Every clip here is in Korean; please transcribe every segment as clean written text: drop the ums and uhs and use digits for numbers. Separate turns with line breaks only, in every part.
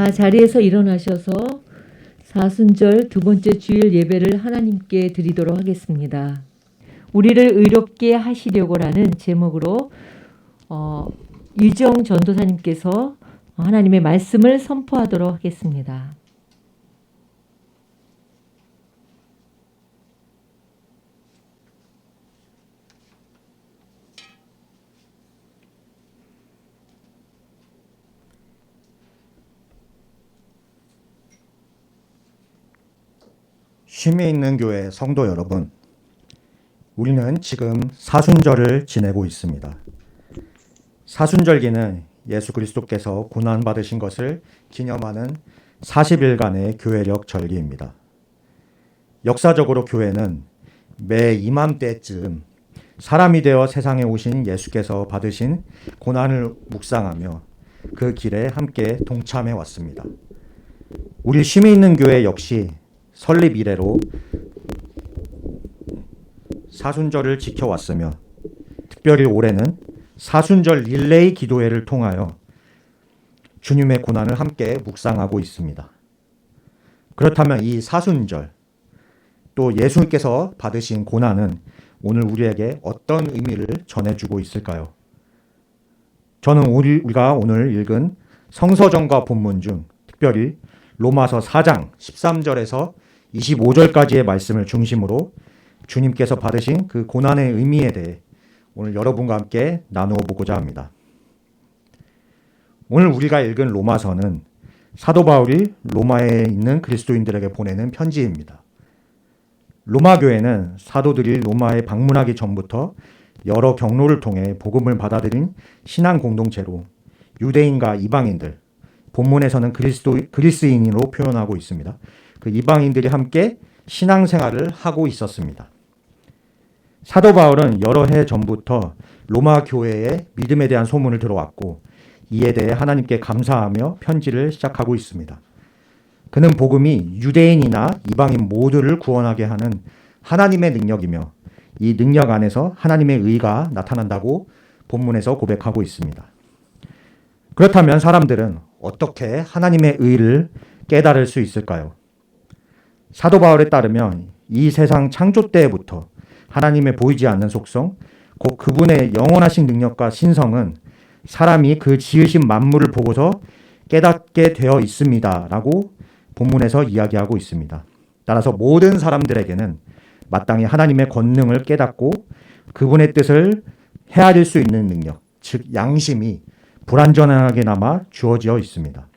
다 자리에서 일어나셔서 사순절 두 번째 주일 예배를 하나님께 드리도록 하겠습니다. 우리를 의롭게 하시려고라는 제목으로 유정 전도사님께서 하나님의 말씀을 선포하도록 하겠습니다.
쉼에 있는 교회 성도 여러분, 우리는 지금 사순절을 지내고 있습니다. 사순절기는 예수 그리스도께서 고난받으신 것을 기념하는 40일간의 교회력 절기입니다. 역사적으로 교회는 매 이맘때쯤 사람이 되어 세상에 오신 예수께서 받으신 고난을 묵상하며 그 길에 함께 동참해 왔습니다. 우리 쉼에 있는 교회 역시 설립 이래로 사순절을 지켜왔으며 특별히 올해는 사순절 릴레이 기도회를 통하여 주님의 고난을 함께 묵상하고 있습니다. 그렇다면 이 사순절 또 예수님께서 받으신 고난은 오늘 우리에게 어떤 의미를 전해주고 있을까요? 저는 우리가 오늘 읽은 성서전과 본문 중 특별히 로마서 4장 13절에서 25절까지의 말씀을 중심으로 주님께서 받으신 그 고난의 의미에 대해 오늘 여러분과 함께 나누어 보고자 합니다. 오늘 우리가 읽은 로마서는 사도 바울이 로마에 있는 그리스도인들에게 보내는 편지입니다. 로마 교회는 사도들이 로마에 방문하기 전부터 여러 경로를 통해 복음을 받아들인 신앙 공동체로 유대인과 이방인들, 본문에서는 그리스인으로 표현하고 있습니다. 그 이방인들이 함께 신앙생활을 하고 있었습니다. 사도 바울은 여러 해 전부터 로마 교회의 믿음에 대한 소문을 들어왔고 이에 대해 하나님께 감사하며 편지를 시작하고 있습니다. 그는 복음이 유대인이나 이방인 모두를 구원하게 하는 하나님의 능력이며 이 능력 안에서 하나님의 의가 나타난다고 본문에서 고백하고 있습니다. 그렇다면 사람들은 어떻게 하나님의 의를 깨달을 수 있을까요? 사도 바울에 따르면 이 세상 창조 때부터 하나님의 보이지 않는 속성, 곧 그분의 영원하신 능력과 신성은 사람이 그 지으신 만물을 보고서 깨닫게 되어 있습니다. 라고 본문에서 이야기하고 있습니다. 따라서 모든 사람들에게는 마땅히 하나님의 권능을 깨닫고 그분의 뜻을 헤아릴 수 있는 능력, 즉 양심이 불완전하게나마 주어져 있습니다.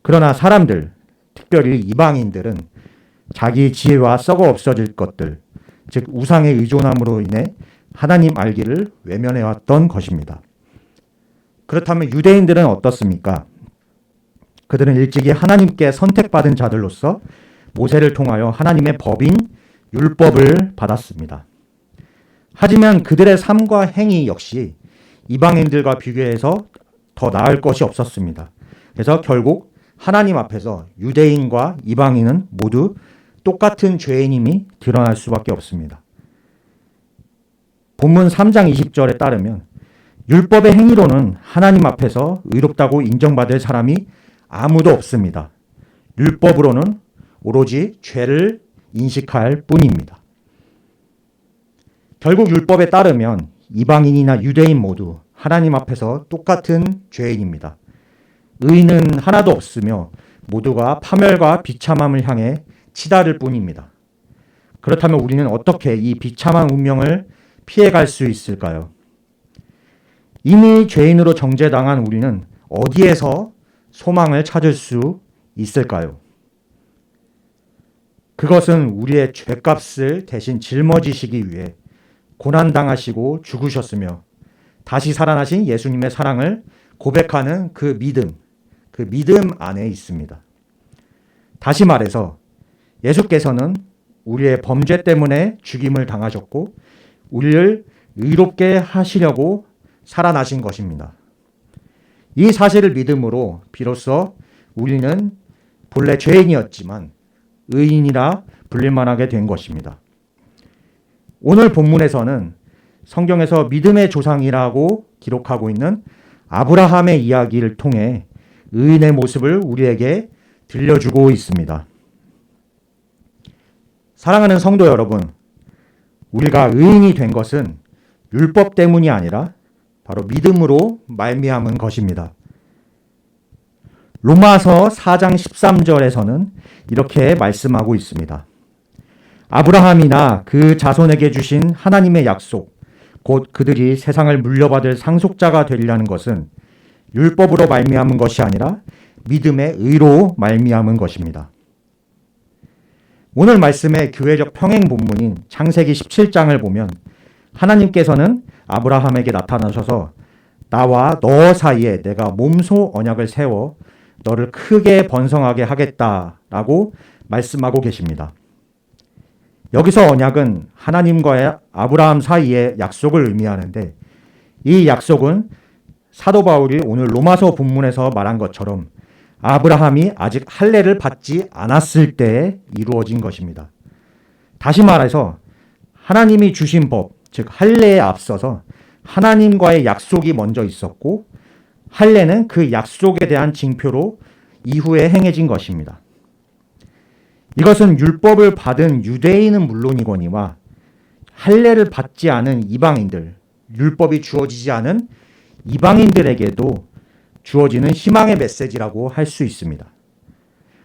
그러나 사람들, 특별히 이방인들은 자기 지혜와 썩어 없어질 것들, 즉 우상에 의존함으로 인해 하나님 알기를 외면해왔던 것입니다. 그렇다면 유대인들은 어떻습니까? 그들은 일찍이 하나님께 선택받은 자들로서 모세를 통하여 하나님의 법인 율법을 받았습니다. 하지만 그들의 삶과 행위 역시 이방인들과 비교해서 더 나을 것이 없었습니다. 그래서 결국 하나님 앞에서 유대인과 이방인은 모두 똑같은 죄인임이 드러날 수밖에 없습니다. 본문 3장 20절에 따르면 율법의 행위로는 하나님 앞에서 의롭다고 인정받을 사람이 아무도 없습니다. 율법으로는 오로지 죄를 인식할 뿐입니다. 결국 율법에 따르면 이방인이나 유대인 모두 하나님 앞에서 똑같은 죄인입니다. 의는 하나도 없으며 모두가 파멸과 비참함을 향해 치달을 뿐입니다. 그렇다면 우리는 어떻게 이 비참한 운명을 피해갈 수 있을까요? 이미 죄인으로 정죄당한 우리는 어디에서 소망을 찾을 수 있을까요? 그것은 우리의 죄값을 대신 짊어지시기 위해 고난당하시고 죽으셨으며 다시 살아나신 예수님의 사랑을 고백하는 그 믿음 안에 있습니다. 다시 말해서 예수께서는 우리의 범죄 때문에 죽임을 당하셨고 우리를 의롭게 하시려고 살아나신 것입니다. 이 사실을 믿음으로 비로소 우리는 본래 죄인이었지만 의인이라 불릴만하게 된 것입니다. 오늘 본문에서는 성경에서 믿음의 조상이라고 기록하고 있는 아브라함의 이야기를 통해 의인의 모습을 우리에게 들려주고 있습니다. 사랑하는 성도 여러분, 우리가 의인이 된 것은 율법 때문이 아니라 바로 믿음으로 말미암은 것입니다. 로마서 4장 13절에서는 이렇게 말씀하고 있습니다. 아브라함이나 그 자손에게 주신 하나님의 약속, 곧 그들이 세상을 물려받을 상속자가 되리라는 것은 율법으로 말미암은 것이 아니라 믿음의 의로 말미암은 것입니다. 오늘 말씀의 교회적 평행 본문인 창세기 17장을 보면 하나님께서는 아브라함에게 나타나셔서 나와 너 사이에 내가 몸소 언약을 세워 너를 크게 번성하게 하겠다라고 말씀하고 계십니다. 여기서 언약은 하나님과의 아브라함 사이의 약속을 의미하는데 이 약속은 사도 바울이 오늘 로마서 본문에서 말한 것처럼 아브라함이 아직 할례를 받지 않았을 때에 이루어진 것입니다. 다시 말해서 하나님이 주신 법, 즉 할례에 앞서서 하나님과의 약속이 먼저 있었고 할례는 그 약속에 대한 징표로 이후에 행해진 것입니다. 이것은 율법을 받은 유대인은 물론이거니와 할례를 받지 않은 이방인들, 율법이 주어지지 않은 이방인들에게도 주어지는 희망의 메시지라고 할 수 있습니다.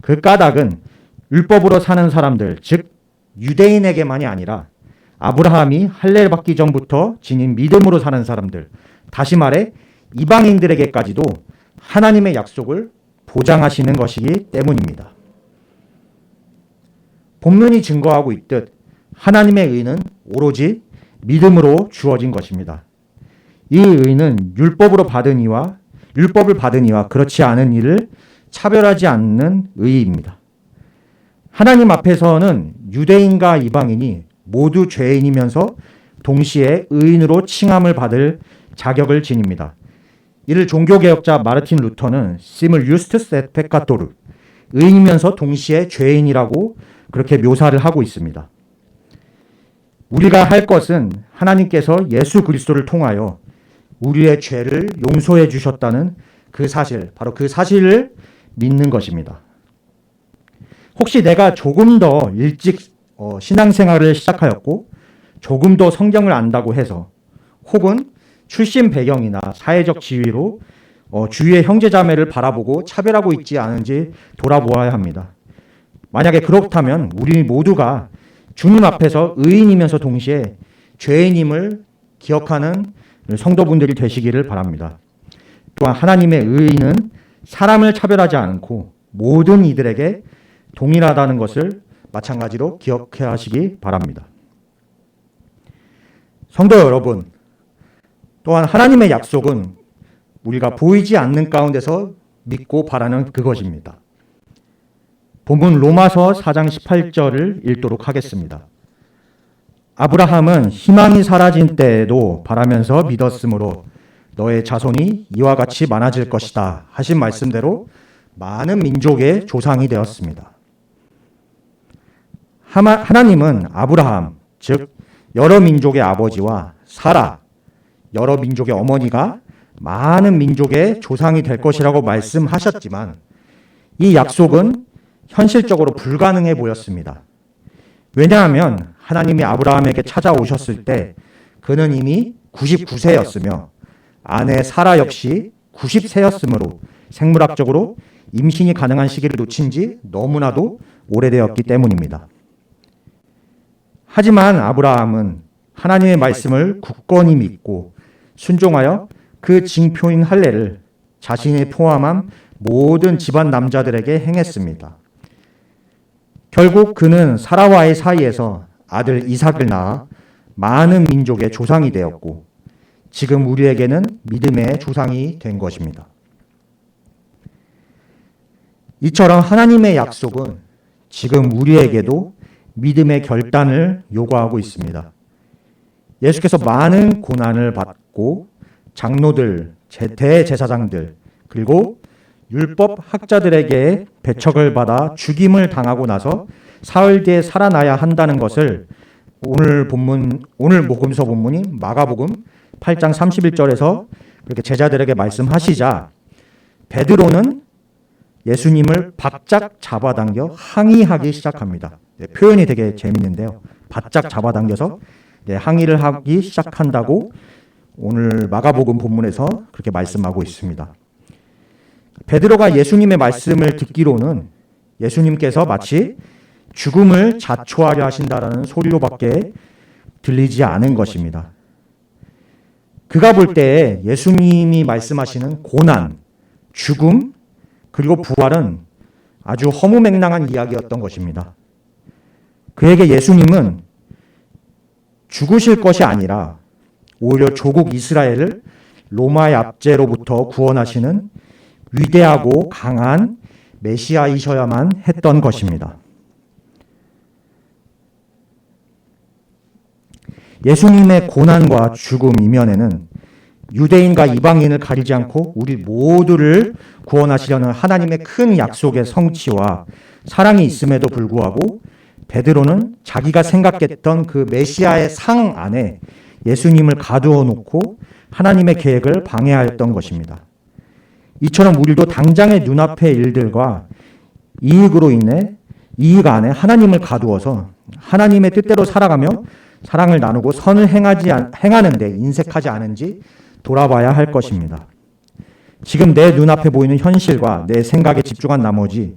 그 까닭은 율법으로 사는 사람들, 즉 유대인에게만이 아니라 아브라함이 할례를 받기 전부터 지닌 믿음으로 사는 사람들, 다시 말해 이방인들에게까지도 하나님의 약속을 보장하시는 것이기 때문입니다. 본문이 증거하고 있듯 하나님의 의는 오로지 믿음으로 주어진 것입니다. 이 의는 율법을 받은 이와 그렇지 않은 이를 차별하지 않는 의입니다. 하나님 앞에서는 유대인과 이방인이 모두 죄인이면서 동시에 의인으로 칭함을 받을 자격을 지닙니다. 이를 종교개혁자 마르틴 루터는 심을 유스투스 앳 페카토르, 의인이면서 동시에 죄인이라고 그렇게 묘사를 하고 있습니다. 우리가 할 것은 하나님께서 예수 그리스도를 통하여 우리의 죄를 용서해 주셨다는 그 사실, 바로 그 사실을 믿는 것입니다. 혹시 내가 조금 더 일찍 신앙생활을 시작하였고 조금 더 성경을 안다고 해서 혹은 출신 배경이나 사회적 지위로 주위의 형제자매를 바라보고 차별하고 있지 않은지 돌아보아야 합니다. 만약에 그렇다면 우리 모두가 주님 앞에서 의인이면서 동시에 죄인임을 기억하는 성도분들이 되시기를 바랍니다. 또한 하나님의 의인은 사람을 차별하지 않고 모든 이들에게 동일하다는 것을 마찬가지로 기억해 하시기 바랍니다. 성도 여러분, 또한 하나님의 약속은 우리가 보이지 않는 가운데서 믿고 바라는 그것입니다. 본문 로마서 4장 18절을 읽도록 하겠습니다. 아브라함은 희망이 사라진 때에도 바라면서 믿었으므로 너의 자손이 이와 같이 많아질 것이다 하신 말씀대로 많은 민족의 조상이 되었습니다. 하나님은 아브라함, 즉 여러 민족의 아버지와 사라, 여러 민족의 어머니가 많은 민족의 조상이 될 것이라고 말씀하셨지만 이 약속은 현실적으로 불가능해 보였습니다. 왜냐하면 하나님이 아브라함에게 찾아오셨을 때 그는 이미 99세였으며 아내 사라 역시 90세였으므로 생물학적으로 임신이 가능한 시기를 놓친 지 너무나도 오래되었기 때문입니다. 하지만 아브라함은 하나님의 말씀을 굳건히 믿고 순종하여 그 징표인 할례를 자신이 포함한 모든 집안 남자들에게 행했습니다. 결국 그는 사라와의 사이에서 아들 이삭을 낳아 많은 민족의 조상이 되었고 지금 우리에게는 믿음의 조상이 된 것입니다. 이처럼 하나님의 약속은 지금 우리에게도 믿음의 결단을 요구하고 있습니다. 예수께서 많은 고난을 받고 장로들, 대제사장들, 그리고 율법 학자들에게 배척을 받아 죽임을 당하고 나서 사흘 뒤에 살아나야 한다는 것을 오늘 복음서 본문인 마가복음 8장 31절에서 그렇게 제자들에게 말씀하시자 베드로는 예수님을 바짝 잡아당겨 항의하기 시작합니다. 표현이 되게 재밌는데요. 바짝 잡아당겨서 항의를 하기 시작한다고 오늘 마가복음 본문에서 그렇게 말씀하고 있습니다. 베드로가 예수님의 말씀을 듣기로는 예수님께서 마치 죽음을 자초하려 하신다라는 소리로밖에 들리지 않은 것입니다. 그가 볼 때 예수님이 말씀하시는 고난, 죽음, 그리고 부활은 아주 허무맹랑한 이야기였던 것입니다. 그에게 예수님은 죽으실 것이 아니라 오히려 조국 이스라엘을 로마의 압제로부터 구원하시는 위대하고 강한 메시아이셔야만 했던 것입니다. 예수님의 고난과 죽음 이면에는 유대인과 이방인을 가리지 않고 우리 모두를 구원하시려는 하나님의 큰 약속의 성취와 사랑이 있음에도 불구하고 베드로는 자기가 생각했던 그 메시아의 상 안에 예수님을 가두어 놓고 하나님의 계획을 방해하였던 것입니다. 이처럼 우리도 당장의 눈앞의 일들과 이익으로 인해 이익 안에 하나님을 가두어서 하나님의 뜻대로 살아가며 사랑을 나누고 선을 행하는데 인색하지 않은지 돌아봐야 할 것입니다. 지금 내 눈앞에 보이는 현실과 내 생각에 집중한 나머지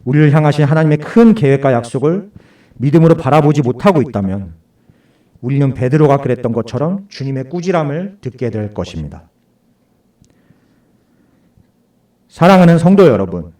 우리를 향하신 하나님의 큰 계획과 약속을 믿음으로 바라보지 못하고 있다면 우리는 베드로가 그랬던 것처럼 주님의 꾸지람을 듣게 될 것입니다. 사랑하는 성도 여러분,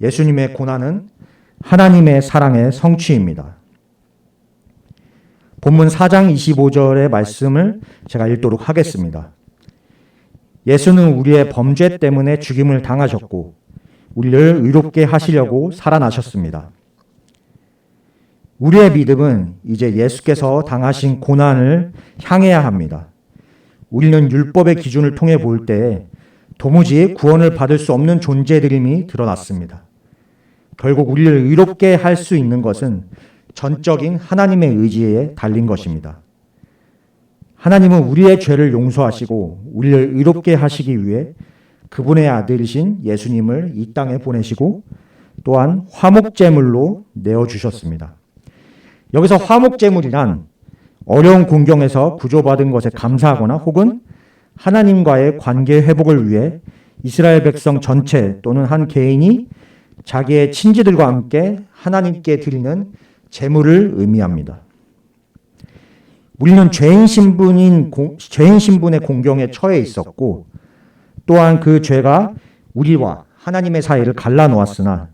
예수님의 고난은 하나님의 사랑의 성취입니다. 본문 4장 25절의 말씀을 제가 읽도록 하겠습니다. 예수는 우리의 범죄 때문에 죽임을 당하셨고 우리를 의롭게 하시려고 살아나셨습니다. 우리의 믿음은 이제 예수께서 당하신 고난을 향해야 합니다. 우리는 율법의 기준을 통해 볼 때 도무지 구원을 받을 수 없는 존재들임이 드러났습니다. 결국 우리를 의롭게 할 수 있는 것은 전적인 하나님의 의지에 달린 것입니다. 하나님은 우리의 죄를 용서하시고 우리를 의롭게 하시기 위해 그분의 아들이신 예수님을 이 땅에 보내시고 또한 화목제물로 내어주셨습니다. 여기서 화목제물이란 어려운 공경에서 구조받은 것에 감사하거나 혹은 하나님과의 관계 회복을 위해 이스라엘 백성 전체 또는 한 개인이 자기의 친지들과 함께 하나님께 드리는 제물을 의미합니다. 우리는 죄인 신분의 공경에 처해 있었고 또한 그 죄가 우리와 하나님의 사이를 갈라놓았으나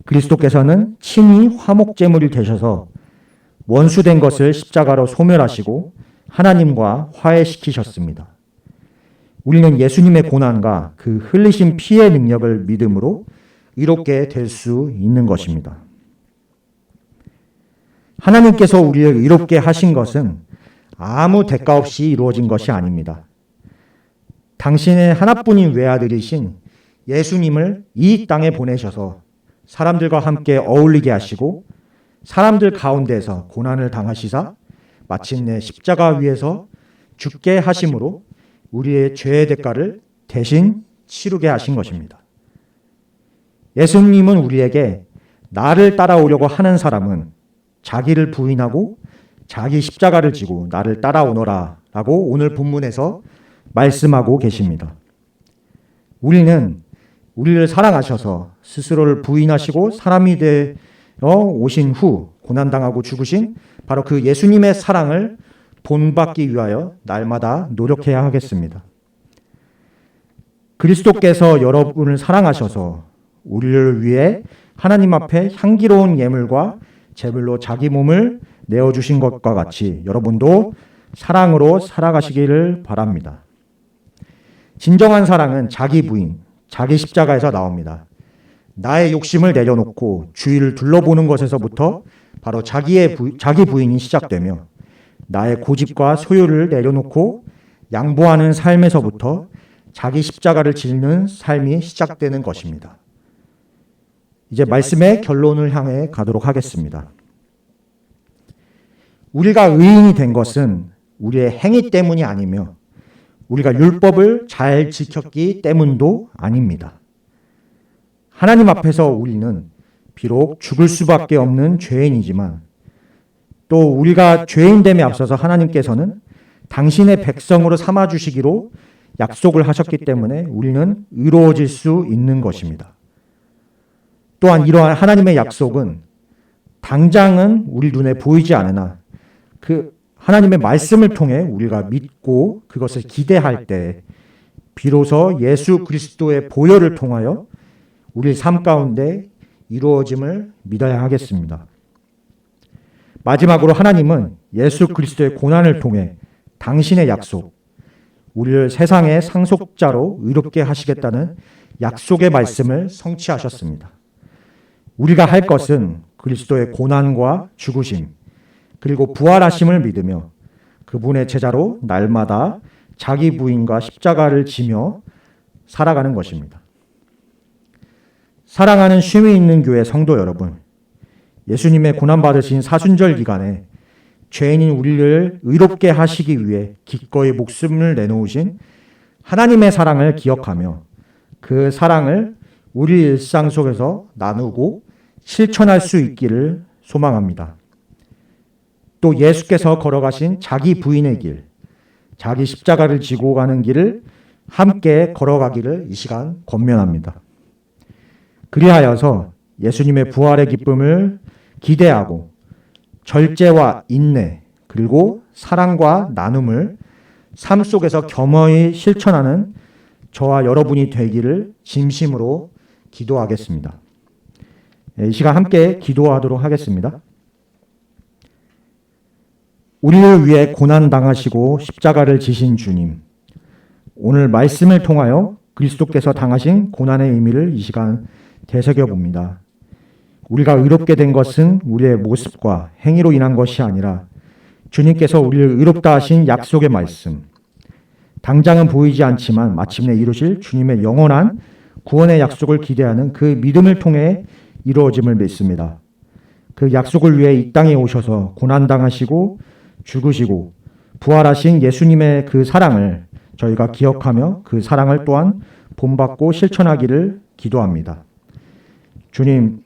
그리스도께서는 친히 화목제물이 되셔서 원수된 것을 십자가로 소멸하시고 하나님과 화해시키셨습니다. 우리는 예수님의 고난과 그 흘리신 피의 능력을 믿음으로 이롭게 될 수 있는 것입니다. 하나님께서 우리를 의롭게 하신 것은 아무 대가 없이 이루어진 것이 아닙니다. 당신의 하나뿐인 외아들이신 예수님을 이 땅에 보내셔서 사람들과 함께 어울리게 하시고 사람들 가운데서 고난을 당하시사 마침내 십자가 위에서 죽게 하심으로 우리의 죄의 대가를 대신 치르게 하신 것입니다. 예수님은 우리에게 나를 따라오려고 하는 사람은 자기를 부인하고 자기 십자가를 지고 나를 따라오너라 라고 오늘 본문에서 말씀하고 계십니다. 우리는 우리를 사랑하셔서 스스로를 부인하시고 사람이 되어 오신 후 고난당하고 죽으신 바로 그 예수님의 사랑을 본받기 위하여 날마다 노력해야 하겠습니다. 그리스도께서 여러분을 사랑하셔서 우리를 위해 하나님 앞에 향기로운 예물과 제물로 자기 몸을 내어주신 것과 같이 여러분도 사랑으로 살아가시기를 바랍니다. 진정한 사랑은 자기 부인, 자기 십자가에서 나옵니다. 나의 욕심을 내려놓고 주위를 둘러보는 것에서부터 바로 자기 부인이 시작되며 나의 고집과 소유를 내려놓고 양보하는 삶에서부터 자기 십자가를 지는 삶이 시작되는 것입니다. 이제 말씀의 결론을 향해 가도록 하겠습니다. 우리가 의인이 된 것은 우리의 행위 때문이 아니며 우리가 율법을 잘 지켰기 때문도 아닙니다. 하나님 앞에서 우리는 비록 죽을 수밖에 없는 죄인이지만 또 우리가 죄인됨에 앞서서 하나님께서는 당신의 백성으로 삼아주시기로 약속을 하셨기 때문에 우리는 의로워질 수 있는 것입니다. 또한 이러한 하나님의 약속은 당장은 우리 눈에 보이지 않으나 그 하나님의 말씀을 통해 우리가 믿고 그것을 기대할 때 비로소 예수 그리스도의 보혈을 통하여 우리 삶 가운데 이루어짐을 믿어야 하겠습니다. 마지막으로 하나님은 예수 그리스도의 고난을 통해 당신의 약속, 우리를 세상의 상속자로 의롭게 하시겠다는 약속의 말씀을 성취하셨습니다. 우리가 할 것은 그리스도의 고난과 죽으심, 그리고 부활하심을 믿으며 그분의 제자로 날마다 자기 부인과 십자가를 지며 살아가는 것입니다. 사랑하는 쉼이 있는 교회 성도 여러분, 예수님의 고난받으신 사순절 기간에 죄인인 우리를 의롭게 하시기 위해 기꺼이 목숨을 내놓으신 하나님의 사랑을 기억하며 그 사랑을 우리 일상 속에서 나누고 실천할 수 있기를 소망합니다. 또 예수께서 걸어가신 자기 부인의 길, 자기 십자가를 지고 가는 길을 함께 걸어가기를 이 시간 권면합니다. 그리하여서 예수님의 부활의 기쁨을 기대하고 절제와 인내 그리고 사랑과 나눔을 삶 속에서 겸허히 실천하는 저와 여러분이 되기를 진심으로 기도하겠습니다. 이 시간 함께 기도하도록 하겠습니다. 우리를 위해 고난당하시고 십자가를 지신 주님, 오늘 말씀을 통하여 그리스도께서 당하신 고난의 의미를 이 시간 되새겨봅니다. 우리가 의롭게 된 것은 우리의 모습과 행위로 인한 것이 아니라 주님께서 우리를 의롭다 하신 약속의 말씀, 당장은 보이지 않지만 마침내 이루실 주님의 영원한 구원의 약속을 기대하는 그 믿음을 통해 이루어짐을 믿습니다. 그 약속을 위해 이 땅에 오셔서 고난당하시고 죽으시고 부활하신 예수님의 그 사랑을 저희가 기억하며 그 사랑을 또한 본받고 실천하기를 기도합니다. 주님,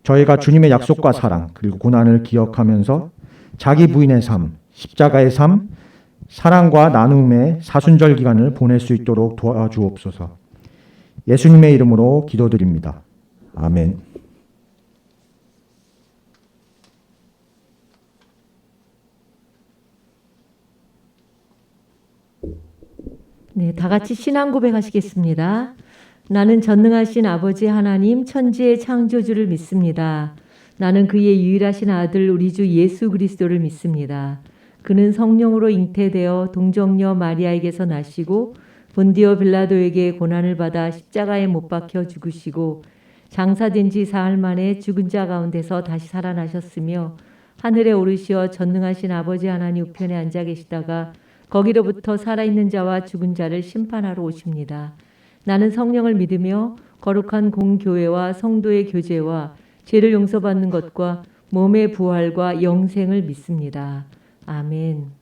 저희가 주님의 약속과 사랑 그리고 고난을 기억하면서 자기 부인의 삶, 십자가의 삶, 사랑과 나눔의 사순절 기간을 보낼 수 있도록 도와주옵소서. 예수님의 이름으로 기도드립니다. 아멘.
네, 다 같이 신앙 고백하시겠습니다. 나는 전능하신 아버지 하나님 천지의 창조주를 믿습니다. 나는 그의 유일하신 아들 우리 주 예수 그리스도를 믿습니다. 그는 성령으로 잉태되어 동정녀 마리아에게서 나시고 본디오 빌라도에게 고난을 받아 십자가에 못 박혀 죽으시고 장사된 지 사흘 만에 죽은 자 가운데서 다시 살아나셨으며 하늘에 오르시어 전능하신 아버지 하나님 우편에 앉아 계시다가 거기로부터 살아있는 자와 죽은 자를 심판하러 오십니다. 나는 성령을 믿으며 거룩한 공교회와 성도의 교제와 죄를 용서받는 것과 몸의 부활과 영생을 믿습니다. 아멘.